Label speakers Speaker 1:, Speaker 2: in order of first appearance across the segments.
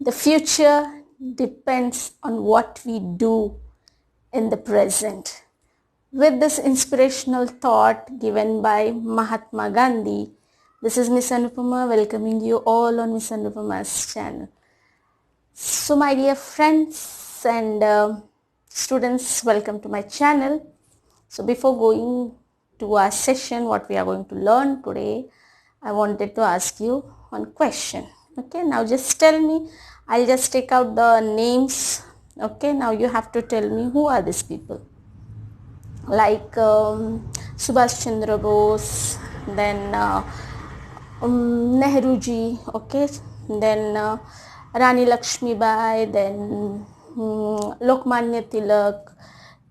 Speaker 1: The future depends on what we do in the present. With this inspirational thought given by Mahatma Gandhi, this is Miss Anupama welcoming you all on Miss Anupama's channel. So my dear friends and students, welcome to my channel. So before going to our session, what we are going to learn today, I wanted to ask you one question. Okay, now just tell me, I'll just take out the names. Okay, now you have to tell me who are these people. Like Subhash Chandra Bose, then Nehru ji, okay, then Rani Lakshmi Bai, then Lokmanya Tilak,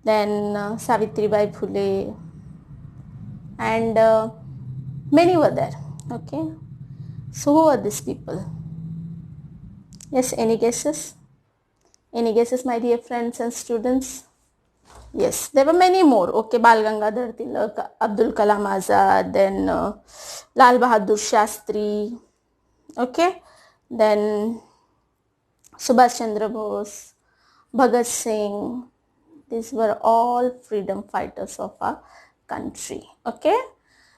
Speaker 1: then Savitri Bai Phule, and many were there. Okay, so who are these people? Yes, any guesses? Any guesses, my dear friends and students? Yes, there were many more. Okay, Bal Gangadhar Tilak, Abdul Kalam Azad, then Lal Bahadur Shastri. Okay, then Subhash Chandra Bose, Bhagat Singh. These were all freedom fighters of our country. Okay,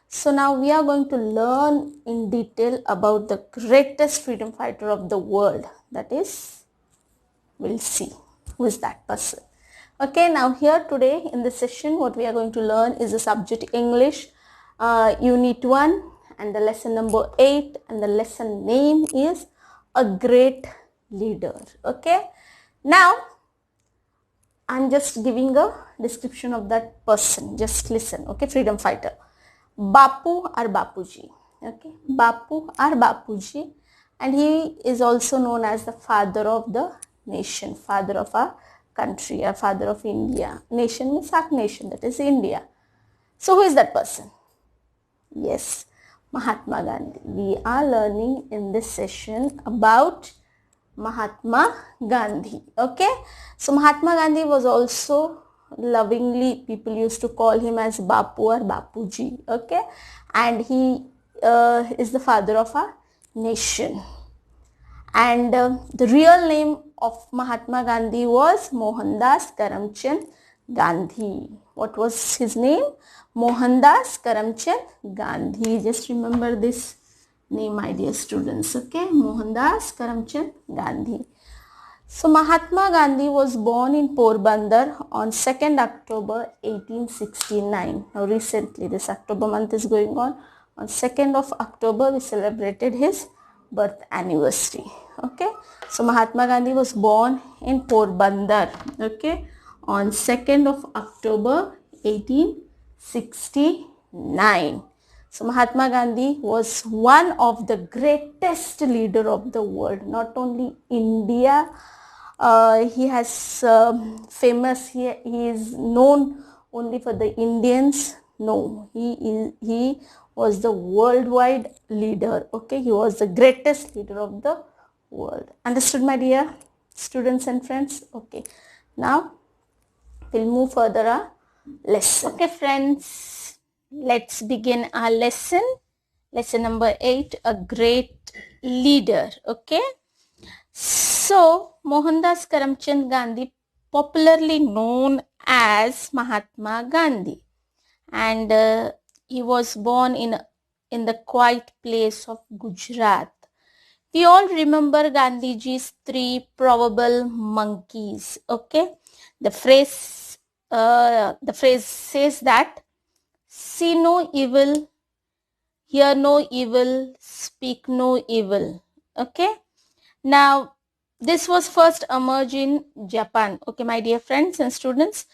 Speaker 1: so now we are going to learn in detail about the greatest freedom fighter of the world. That is, we'll see who is that person. Okay, now here today in this session, what we are going to learn is the subject English, Unit 1 and the lesson number 8, and the lesson name is A Great Leader. Okay, now I'm just giving a description of that person. Just listen. Okay, freedom fighter. Bapu or Bapuji. Okay, Bapu or Bapuji, and he is also known as the father of the nation, father of our country, or father of India. Nation means our nation, that is India. So who is that person? Yes, Mahatma Gandhi. We are learning in this session about Mahatma Gandhi. Okay, so Mahatma Gandhi was also lovingly, people used to call him as Bapu or Bapuji. Okay, and he is the father of our nation. And the real name of Mahatma Gandhi was Mohandas Karamchand Gandhi. What was his name? Mohandas Karamchand Gandhi. Just remember this name, my dear students. Okay, Mohandas Karamchand Gandhi. So Mahatma Gandhi was born in Porbandar on 2nd October 1869. Now recently, this October month is going on. On 2nd of October, we celebrated his birth anniversary. Okay, so Mahatma Gandhi was born in Porbandar. Okay, on 2nd of October 1869. So Mahatma Gandhi was one of the greatest leader of the world, not only India. He has famous. He is known only for the Indians. No, he was the worldwide leader. Okay, he was the greatest leader of the world. Understood, my dear students and friends? Okay, now we'll move further our lesson. Okay, friends, let's begin our lesson. Lesson number 8, a great leader. Okay, so Mohandas Karamchand Gandhi, popularly known as Mahatma Gandhi, and he was born in the quiet place of Gujarat. We all remember Gandhiji's 3 probable monkeys. Okay, the phrase says that see no evil, hear no evil, speak no evil. Okay, now this was first emerged in Japan. Okay, my dear friends and students,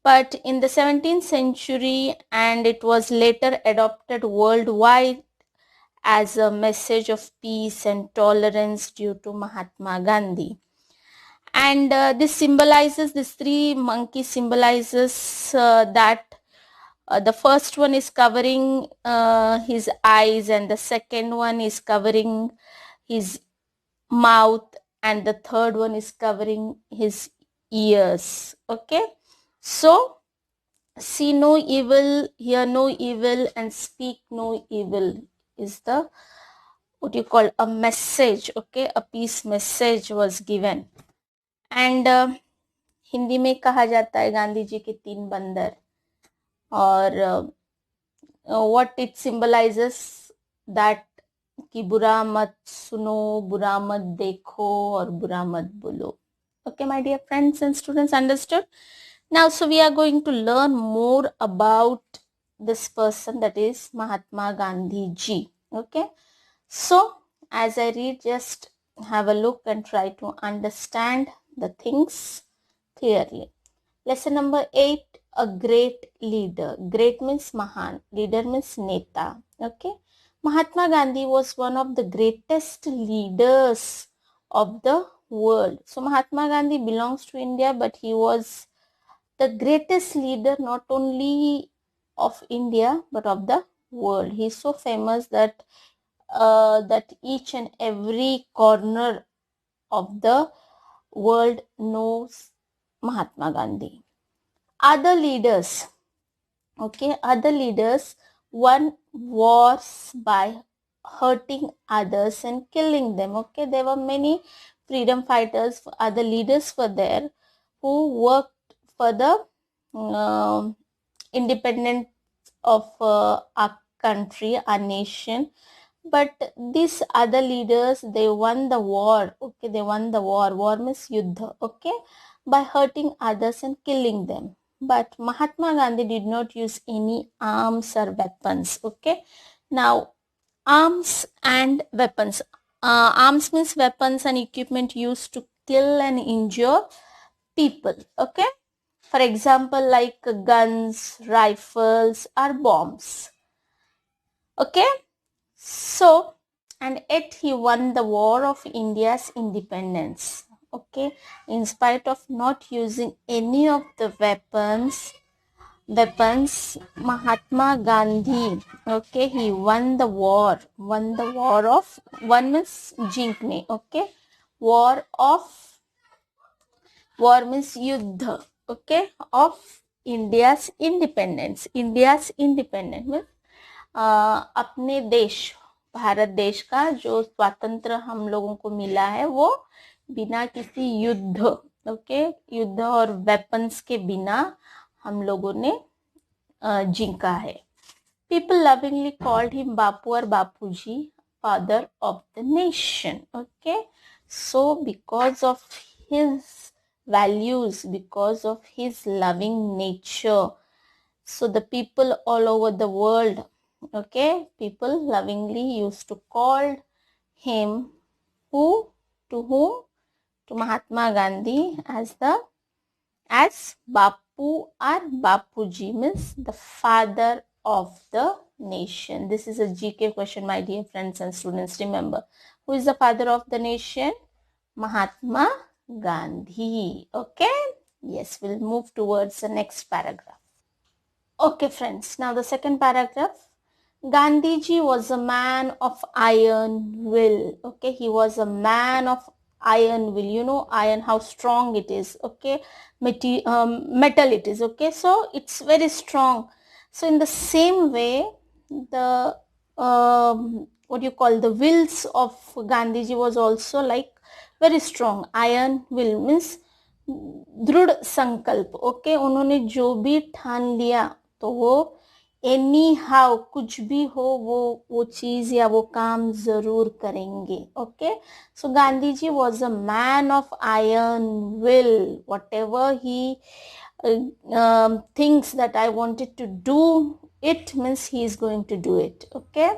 Speaker 1: but in the 17th century, and it was later adopted worldwide as a message of peace and tolerance due to Mahatma Gandhi. And this symbolizes, this 3 monkeys symbolizes that the first one is covering his eyes, and the second one is covering his mouth, and the third one is covering his ears. Okay, so see no evil, hear no evil, and speak no evil is the what you call a message, okay, a peace message was given. And Hindi में कहा जाता है गांधी जी के 3 बंदर, और what it symbolizes that कि बुरा मत सुनो, बुरा मत देखो और बुरा मत बोलो. Okay, my dear friends and students, understood? Now, so we are going to learn more about this person, that is Mahatma Gandhi ji. Okay, so as I read, just have a look and try to understand the things clearly. Lesson number 8, a great leader. Great means Mahan, leader means Neta. Okay, Mahatma Gandhi was one of the greatest leaders of the world. So Mahatma Gandhi belongs to India, but he was the greatest leader not only of India but of the world. He is so famous that that each and every corner of the world knows Mahatma Gandhi. Other leaders, okay, other leaders won wars by hurting others and killing them. Okay, there were many freedom fighters, other leaders were there who worked for the independence of our country, our nation. But these other leaders, they won the war. Okay, they won the war. War means yuddha. Okay, by hurting others and killing them. But Mahatma Gandhi did not use any arms or weapons. Okay, now arms and weapons. Arms means weapons and equipment used to kill and injure people. Okay, for example, like guns, rifles, or bombs. Okay, so, and yet he won the war of India's independence. Okay, in spite of not using any of the weapons, Mahatma Gandhi, okay, he won the war of, one means jinkne, okay, war means yuddha, okay, of India's independence. India's independence means अपने देश, भारत देश का जो स्वातंत्र हम लोगों को मिला है वो बिना किसी युद्ध, ओके, युद्ध और वेपन्स के बिना हम लोगों ने जीता है. People lovingly called him Bapu or Bapuji, father of the nation. Okay, so because of his values, because of his loving nature, so the people all over the world, okay, people lovingly used to call him who, to whom, to Mahatma Gandhi as Bapu or Bapuji, means the father of the nation. This is a GK question, my dear friends and students. Remember, who is the father of the nation? Mahatma Gandhi. Okay, yes, we'll move towards the next paragraph. Okay, friends, now the second paragraph. Gandhiji was a man of iron will. Okay, he was a man of iron will. You know iron, how strong it is. Okay, metal it is. Okay, so it's very strong. So in the same way, the what you call the wills of Gandhiji was also like very strong. Iron will means दृढ़ संकल्प. Okay, उन्होंने जो भी ठान लिया तो वो any how, कुछ भी हो, वो चीज या वो काम जरूर करेंगे. Okay, so Gandhi ji was a man of iron will. What he thinks that I wanted to do it, means he is going to do it. Okay,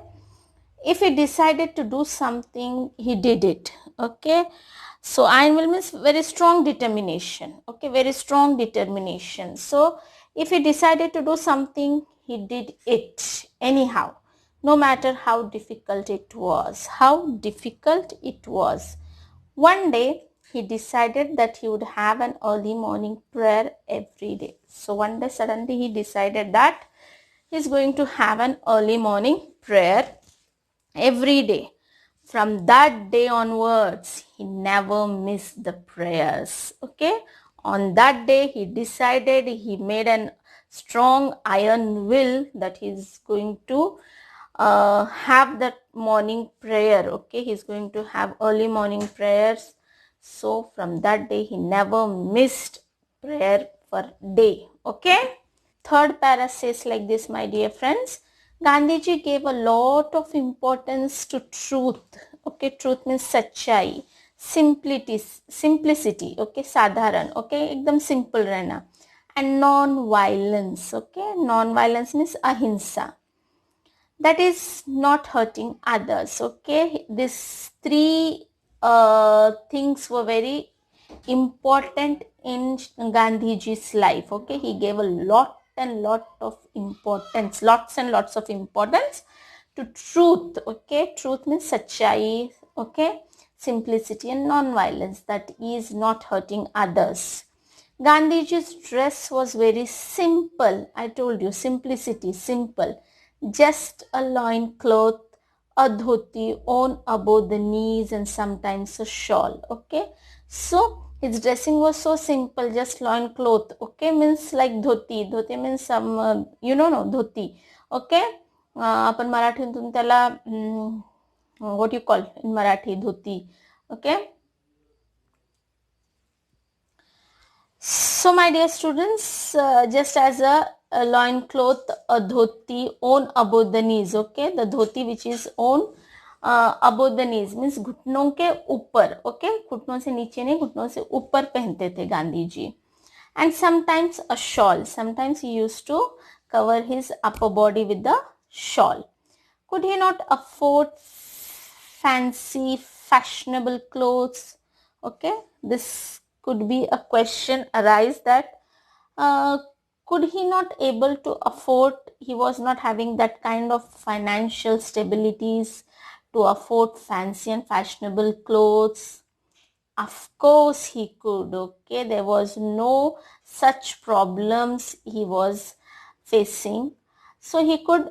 Speaker 1: if he decided to do something, he did it. Okay, so iron will means very strong determination. Okay, very strong determination. So if he decided to do something, he did it anyhow, no matter how difficult it was. One day he decided that he would have an early morning prayer every day. So one day suddenly he decided that he is going to have an early morning prayer every day. From that day onwards, he never missed the prayers. Okay, on that day he decided, he made an strong iron will that he is going to have that morning prayer. Okay, he's going to have early morning prayers. So from that day he never missed prayer for day. Okay. Third para says like this, my dear friends. Gandhiji gave a lot of importance to truth. Okay, truth means सच्चाई, simplicity. Okay, साधारण. Okay, एकदम simple रहना. And non-violence. Okay, non-violence means ahimsa. That is not hurting others. Okay, these three things were very important in Gandhiji's life. Okay, he gave a lot and lot of importance, lots and lots of importance to truth. Okay, truth means sachai. Okay, simplicity and non-violence, that is not hurting others. Gandhiji's dress was very simple. I told you, simplicity, simple. Just a loin cloth, a dhoti on above the knees, and sometimes a shawl. Okay, so his dressing was so simple, just loin cloth. Okay, means like dhoti. Dhoti means some, no, dhoti. Okay, आपण मराठीतून त्याला what you call in Marathi dhoti. Okay. So my dear students, just as a loin cloth, a dhoti on above the knees. Okay, the dhoti which is on above the knees means घुटनों के ऊपर. Okay, घुटनों से नीचे नहीं, घुटनों से ऊपर पहनते थे Gandhi ji. And sometimes a shawl. Sometimes he used to cover his upper body with the shawl. Could he not afford fancy, fashionable clothes? Okay, this could be a question arise that could he not able to afford, he was not having that kind of financial stabilities to afford fancy and fashionable clothes. Of course he could. Okay, there was no such problems he was facing, so he could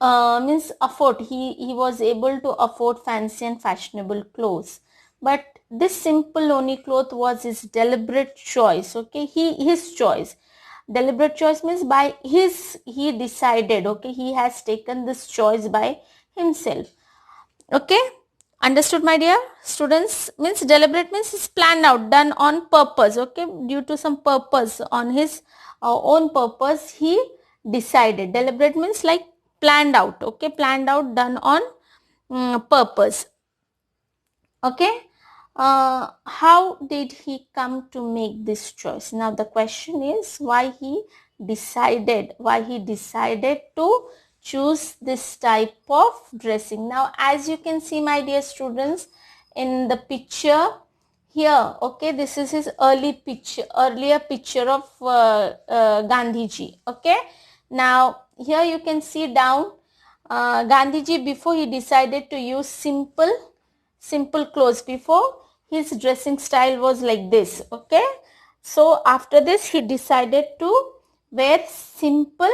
Speaker 1: means afford, he was able to afford fancy and fashionable clothes, but this simple only cloth was his deliberate choice. Okay, his choice, deliberate choice means by his, he decided. Okay, he has taken this choice by himself. Okay, understood my dear students? Means deliberate means it's planned out, done on purpose. Okay, due to some purpose, on his own purpose he decided. Deliberate means like planned out. Okay, planned out, done on purpose. Okay, how did he come to make this choice? Now the question is why he decided to choose this type of dressing. Now as you can see my dear students in the picture here, okay, this is his earlier picture of Gandhiji. Okay, now here you can see down Gandhiji, before he decided to use simple clothes. Before, his dressing style was like this. Okay, so after this he decided to wear simple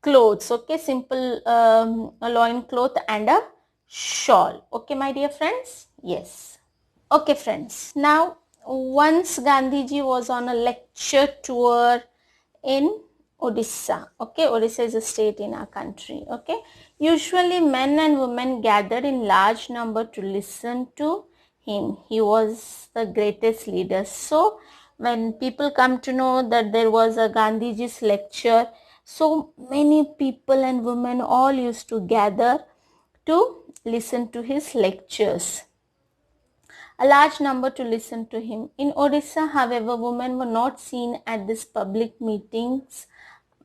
Speaker 1: clothes. Okay, simple a loin cloth and a shawl. Okay my dear friends, yes. Okay friends, now once Gandhiji was on a lecture tour in Odisha. Okay, Odisha is a state in our country. Okay, usually men and women gathered in large number to listen to him. He was the greatest leader. So when people come to know that there was a Gandhiji's lecture, so many people and women all used to gather to listen to his lectures. A large number to listen to him. In Odisha, however, women were not seen at these public meetings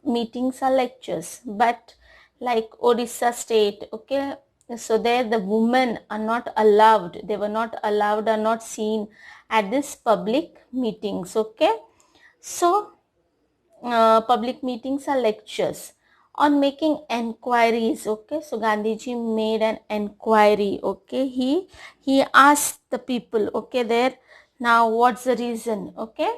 Speaker 1: or lectures, but like Odisha state, okay, so there the women are not allowed, they were not allowed, are not seen at this public meetings. Okay, so public meetings or lectures on making enquiries. Okay, so Gandhiji made an enquiry. Okay, he asked the people, okay, there, now what's the reason? Okay,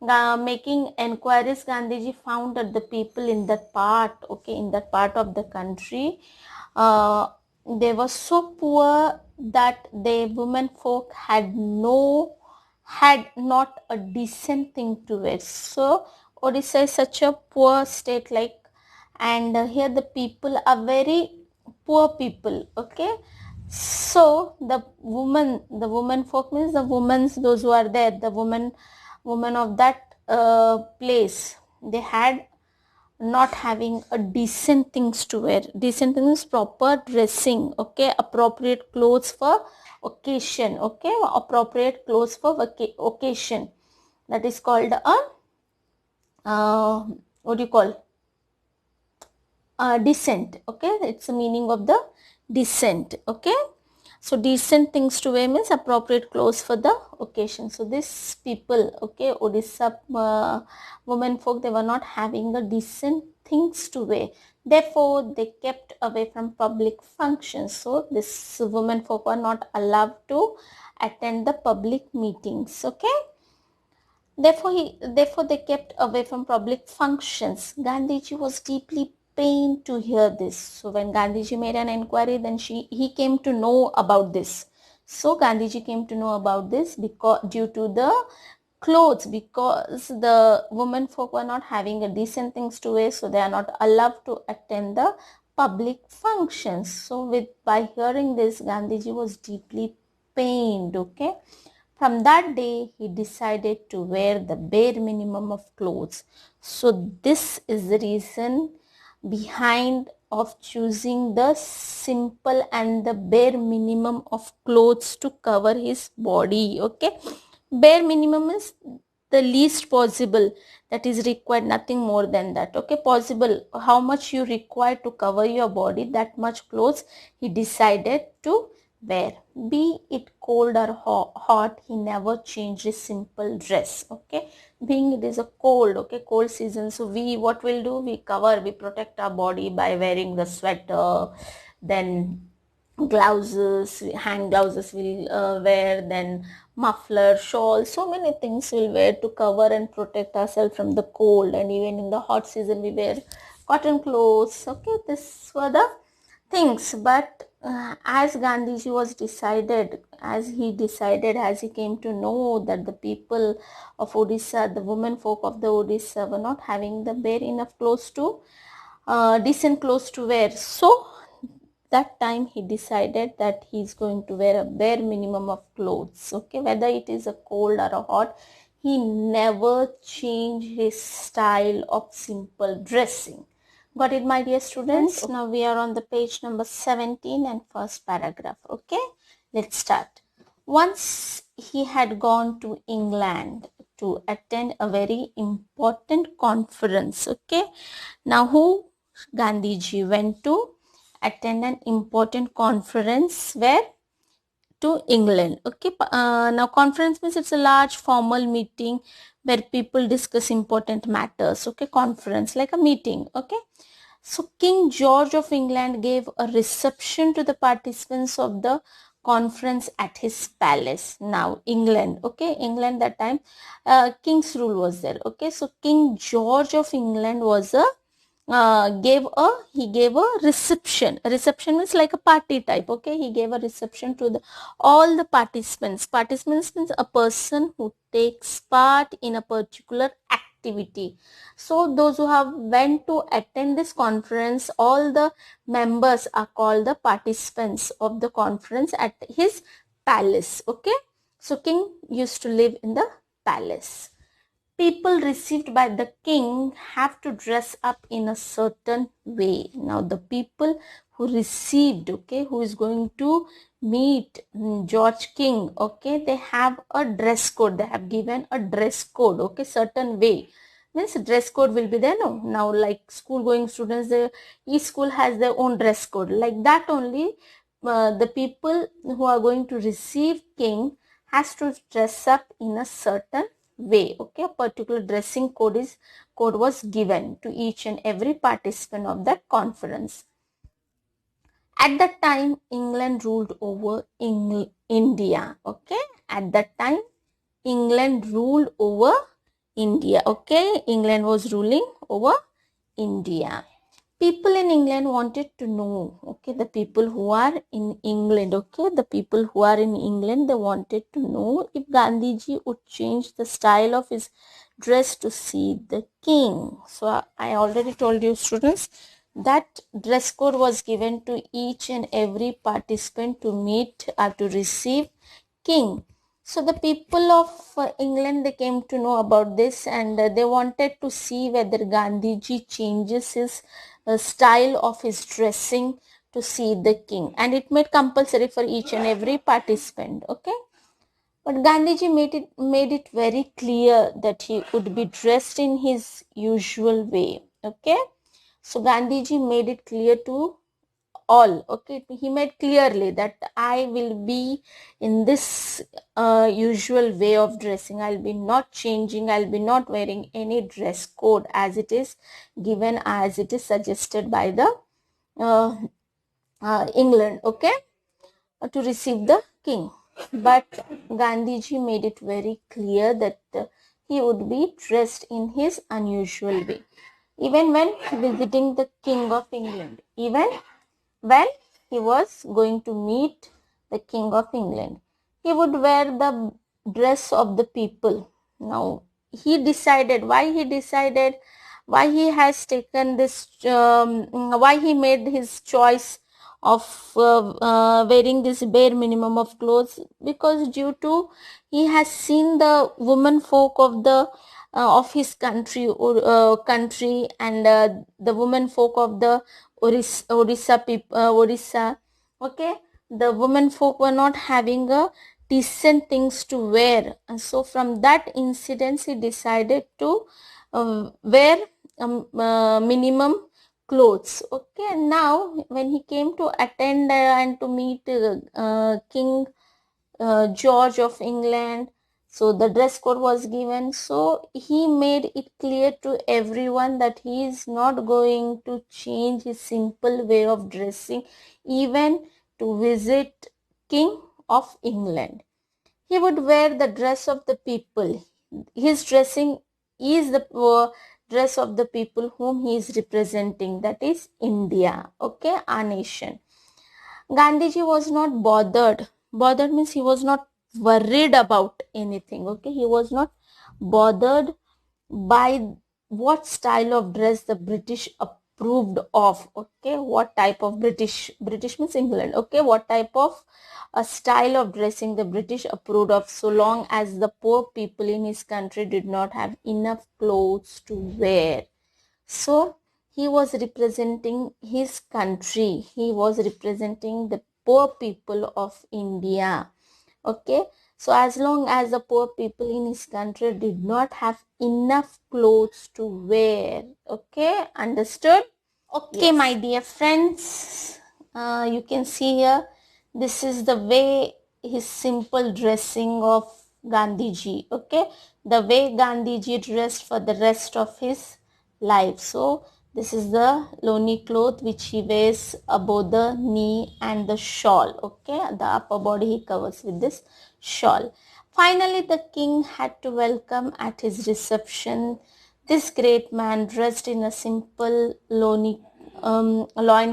Speaker 1: making enquiries, Gandhiji found that the people in that part, okay, in that part of the country, they were so poor that the women folk had not a decent thing to wear. So Odisha is such a poor state, like, and here the people are very poor people. Okay, so the woman folk means the women, those who are there, the women of that place, they had not having a decent things to wear. Decent things, proper dressing, okay, appropriate clothes for occasion, okay, appropriate clothes for occasion. That is called a what do you call, decent. Okay, it's the meaning of the decent. Okay, so decent things to wear means appropriate clothes for the occasion. So these people, okay, Odisha women folk, they were not having a decent things to wear, therefore they kept away from public functions. So this women folk were not allowed to attend the public meetings. Okay, therefore they kept away from public functions. Gandhiji was deeply pained to hear this. So when Gandhiji made an inquiry, then he came to know about this. So Gandhiji came to know about this because due to the clothes, because the women folk were not having a decent things to wear, so they are not allowed to attend the public functions. So by hearing this, Gandhiji was deeply pained. Okay, from that day, he decided to wear the bare minimum of clothes. So this is the reason behind of choosing the simple and the bare minimum of clothes to cover his body. Okay, bare minimum is the least possible that is required, nothing more than that. Okay, possible, how much you require to cover your body, that much clothes he decided to wear. Be it cold or hot, he never changed his simple dress. Okay, being it is a cold, okay, cold season, so we what will do, we protect our body by wearing the sweater, then gloves, hand gloves will wear, then muffler, shawl, so many things we'll wear to cover and protect ourselves from the cold. And even in the hot season we wear cotton clothes. Okay, this were the things. But as Gandhiji was decided, as he came to know that the people of Odisha, the women folk of the Odisha, were not having the bare enough clothes to decent clothes to wear, so that time he decided that he's going to wear a bare minimum of clothes. Okay, whether it is a cold or a hot, he never changed his style of simple dressing. Got it, my dear students? Now we are on the page number 17 and first paragraph. Okay, let's start. Once he had gone to England to attend a very important conference. Okay, now who? Gandhiji went to attend an important conference. Where? To England. Okay, now conference means it's a large formal meeting where people discuss important matters. Okay, conference, like a meeting. Okay, so King George of England gave a reception to the participants of the conference at his palace. Now England, okay, England, that time king's rule was there. Okay, so King George of England was a he gave a reception. A reception means like a party type. Okay, he gave a reception to all the participants. Participants means a person who takes part in a particular activity. So those who have went to attend this conference, all the members are called the participants of the conference at his palace. Okay, so king used to live in the palace. People received by the king have to dress up in a certain way. Now the people who received, okay, who is going to meet George King, okay, they have a dress code. They have given a dress code, okay, certain way. Means dress code will be there. No, now like school going students, each school has their own dress code. Like that only, the people who are going to receive king has to dress up in a certain way. Okay, a particular dressing code was given to each and every participant of that conference. At that time, England ruled over India. Okay, at that time, England ruled over India. Okay, England was ruling over India. People in England wanted to know, okay, the people who are in England, okay, the people who are in England, they wanted to know if Gandhiji would change the style of his dress to see the king. So I already told you, students, that dress code was given to each and every participant to meet or to receive king. So the people of England, they came to know about this, and they wanted to see whether Gandhiji changes his style of his dressing to see the king, and it made compulsory for each and every participant. Okay, but Gandhiji made it very clear that he would be dressed in his usual way. Okay, so Gandhiji made it clear to all. Okay, he made clearly that I will be in this usual way of dressing. I'll be not changing. I'll be not wearing any dress code as it is given, as it is suggested by the uh, England. Okay, to receive the king. But Gandhiji made it very clear that he would be dressed in his unusual way, even when visiting the King of England, even when he was going to meet the King of England. He would wear the dress of the people. Now, he decided, why he has taken this, why he made his choice of wearing this bare minimum of clothes, because due to he has seen the women folk of his country, or country, and the women folk of the Odisha. Okay, the women folk were not having a decent things to wear, and so from that incident he decided to wear minimum clothes. Okay, and now when he came to attend and to meet King George of England, so the dress code was given. So he made it clear to everyone that he is not going to change his simple way of dressing, even to visit King of England. He would wear the dress of the people. His dressing is the dress of the people whom he is representing, that is India. Okay, our nation. Gandhiji was not bothered. Bothered means he was not worried about anything. Okay, he was not bothered by what style of dress the British approved of. Okay, what type of British means England. Okay, what type of a style of dressing the British approved of, so long as the poor people in his country did not have enough clothes to wear. So he was representing his country. He was representing the poor people of India. Okay. So as long as the poor people in his country did not have enough clothes to wear. Okay. Understood? Okay, yes. My dear friends, you can see here, this is the way his simple dressing of Gandhiji. Okay, the way Gandhiji dressed for the rest of his life. So this is the loni cloth which he wears above the knee and the shawl. Okay, the upper body he covers with this shawl. Finally, the king had to welcome at his reception this great man dressed in a simple loin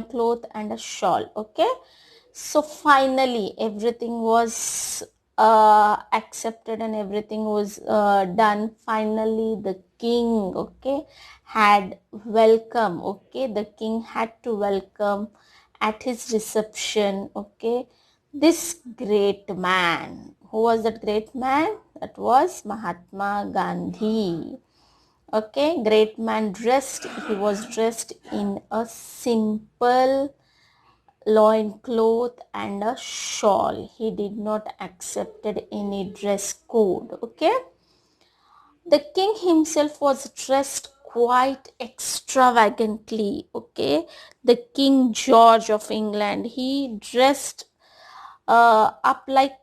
Speaker 1: cloth and a shawl. Okay, so finally everything was accepted and everything was done. Finally, the king, okay, had welcome. Okay, the king had to welcome at his reception. Okay, this great man. Who was that great man? That was Mahatma Gandhi. Okay, great man dressed. He was dressed in a simple loin cloth and a shawl. He did not accepted any dress code. Okay, the king himself was dressed quite extravagantly. Okay, the King George of England, he dressed up like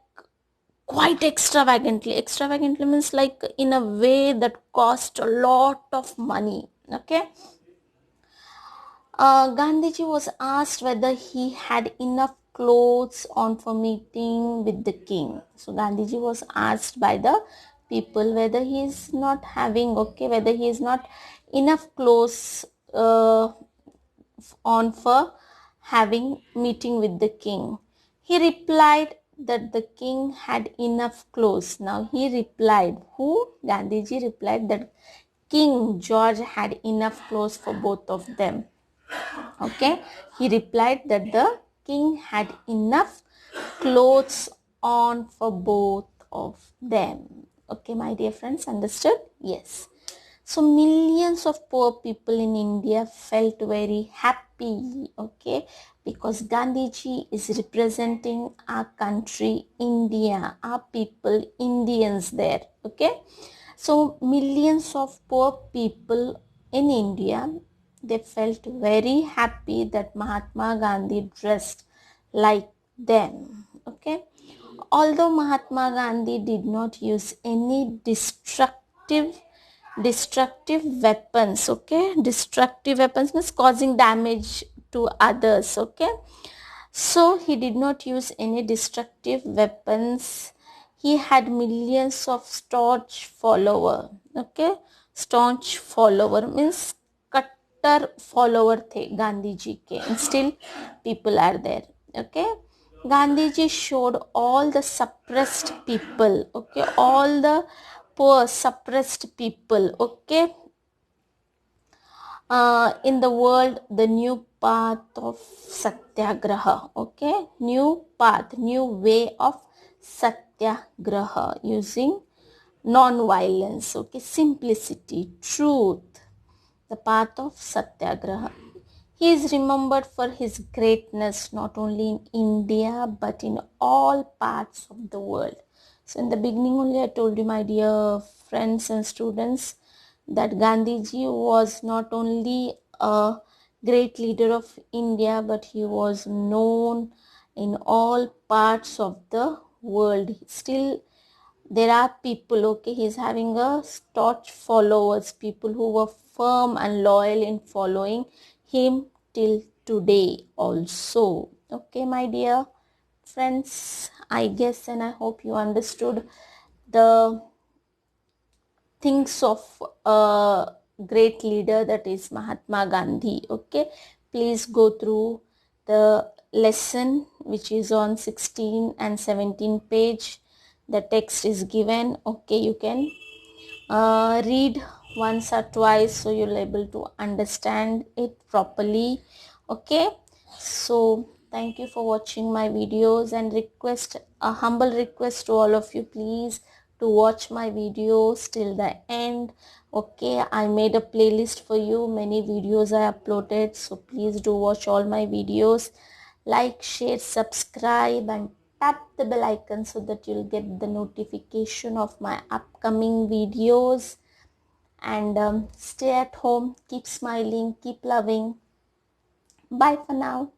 Speaker 1: quite extravagantly. Extravagantly means like in a way that cost a lot of money. Okay, Gandhiji was asked whether he had enough clothes on for meeting with the king. So Gandhiji was asked by the people whether he is not having, okay, whether he is not enough clothes on for having meeting with the king. He replied that the king had enough clothes. Now he replied, who? Gandhiji replied that King George had enough clothes for both of them. Okay, he replied that the king had enough clothes on for both of them. Okay, my dear friends, understood? Yes. So millions of poor people in India felt very happy, okay, because Gandhiji is representing our country, India, our people, Indians there, okay. So millions of poor people in India, they felt very happy that Mahatma Gandhi dressed like them, okay. Although Mahatma Gandhi did not use any destructive weapons, okay, destructive weapons means causing damage to others, okay. So he did not use any destructive weapons. He had millions of staunch follower, okay. Staunch follower means कट्टर follower थे गांधी जी के, and still people are there, okay. Gandhi ji showed all the suppressed people, okay, all the poor suppressed people, okay, in the world, the new path of satyagraha, okay, new path, new way of satyagraha using non-violence, okay, simplicity, truth, the path of satyagraha. He is remembered for his greatness not only in India but in all parts of the world. So in the beginning only I told you, my dear friends and students, that Gandhiji was not only a great leader of India but he was known in all parts of the world. Still there are people, okay, he's having a staunch followers, people who were firm and loyal in following him till today also. Okay, my dear friends, I guess and I hope you understood the things of a great leader, that is Mahatma Gandhi. Okay, please go through the lesson which is on 16 and 17 page. The text is given, okay, you can read once or twice so you'll able to understand it properly, okay. So thank you for watching my videos, and a humble request to all of you, please to watch my videos till the end, okay. I made a playlist for you, many videos I uploaded, so please do watch all my videos, like, share, subscribe, and tap the bell icon so that you'll get the notification of my upcoming videos. And stay at home, keep smiling, keep loving. Bye for now.